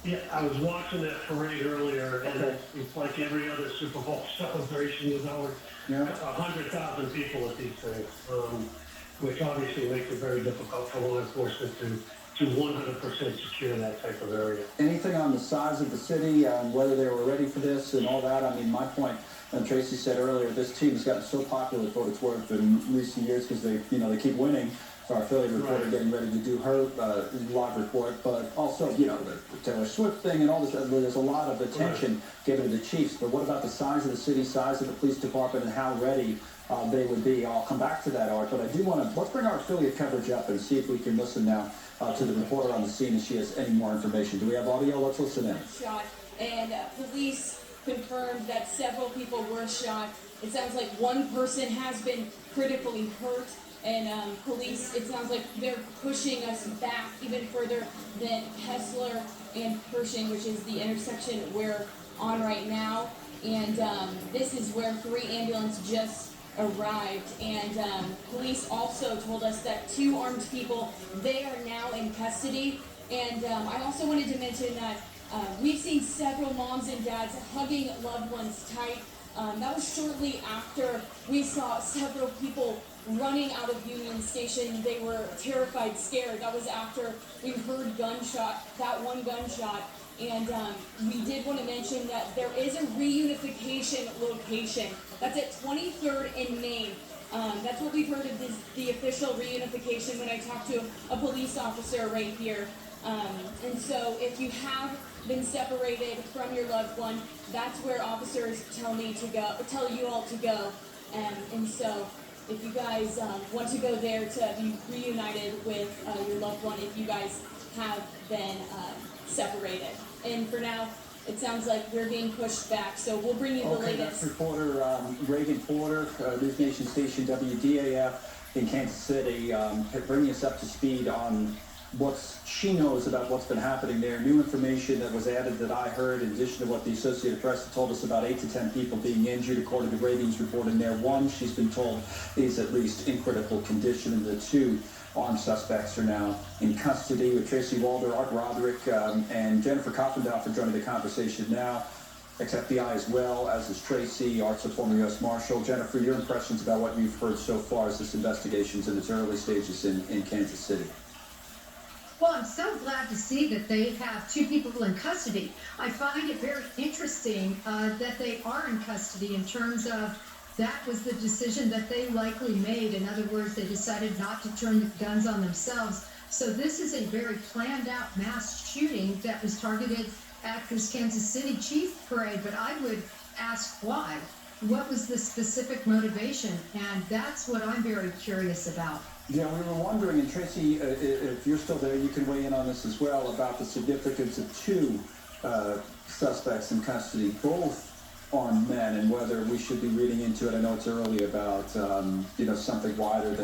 Yeah, I was watching that parade earlier, and it's like every other Super Bowl celebration. There's always Yeah. 100,000 people at these things, which obviously makes it very difficult for law enforcement to 100% secure that type of area. Anything on the size of the city, whether they were ready for this and all that? I mean, my point, and Tracy said earlier, this team has gotten so popular for what it's worth in recent years because they keep winning. So our affiliate reporter Right. getting ready to do her live report, but also, the Taylor Swift thing and all this. There's a lot of attention given to the Chiefs. But what about the size of the city, size of the police department, and how ready they would be? I'll come back to that, Art. But I do want to let's bring our affiliate coverage up and see if we can listen now to the reporter on the scene if she has any more information. Do we have audio? Let's listen in. Shot, and police confirmed that several people were shot. It sounds like one person has been critically hurt, and police, it sounds like they're pushing us back even further than Hessler and Pershing, which is the intersection we're on right now. And this is where 3 ambulances just arrived, and police also told us that 2 armed people, they are now in custody. And I also wanted to mention that we've seen several moms and dads hugging loved ones tight. That was shortly after we saw several people running out of Union Station. They were terrified, scared. That was after we heard that one gunshot. And we did want to mention that there is a reunification location. That's at 23rd and Main. That's what we've heard of the official reunification when I talked to a police officer right here. And so if you have been separated from your loved one, that's where officers tell you all to go. And so if you guys want to go there to be reunited with your loved one, if you guys have been separated. And for now, it sounds like we're being pushed back, so we'll bring you the latest. That's reporter Reagan Porter, News Nation station WDAF in Kansas City, bringing us up to speed on what she knows about what's been happening there. New information that was added that I heard, in addition to what the Associated Press had told us about 8 to 10 people being injured, according to Reagan's report in there. One, she's been told, is at least in critical condition, and the 2 armed suspects are now in custody. With Tracy Walder, Art Roderick, and Jennifer Koffendow for joining the conversation now. Ex-FBI as well, as is Tracy. Art's a former U.S. Marshal. Jennifer, your impressions about what you've heard so far as this investigation's in its early stages in Kansas City? Well, I'm so glad to see that they have 2 people in custody. I find it very interesting that they are in custody in terms of that was the decision that they likely made. In other words, they decided not to turn the guns on themselves. So this is a very planned out mass shooting that was targeted at this Kansas City Chief parade. But I would ask why. What was the specific motivation? And that's what I'm very curious about. Yeah, we were wondering, and Tracy, if you're still there, you can weigh in on this as well, about the significance of 2 suspects in custody, both armed men, and whether we should be reading into it. I know it's early about, something wider than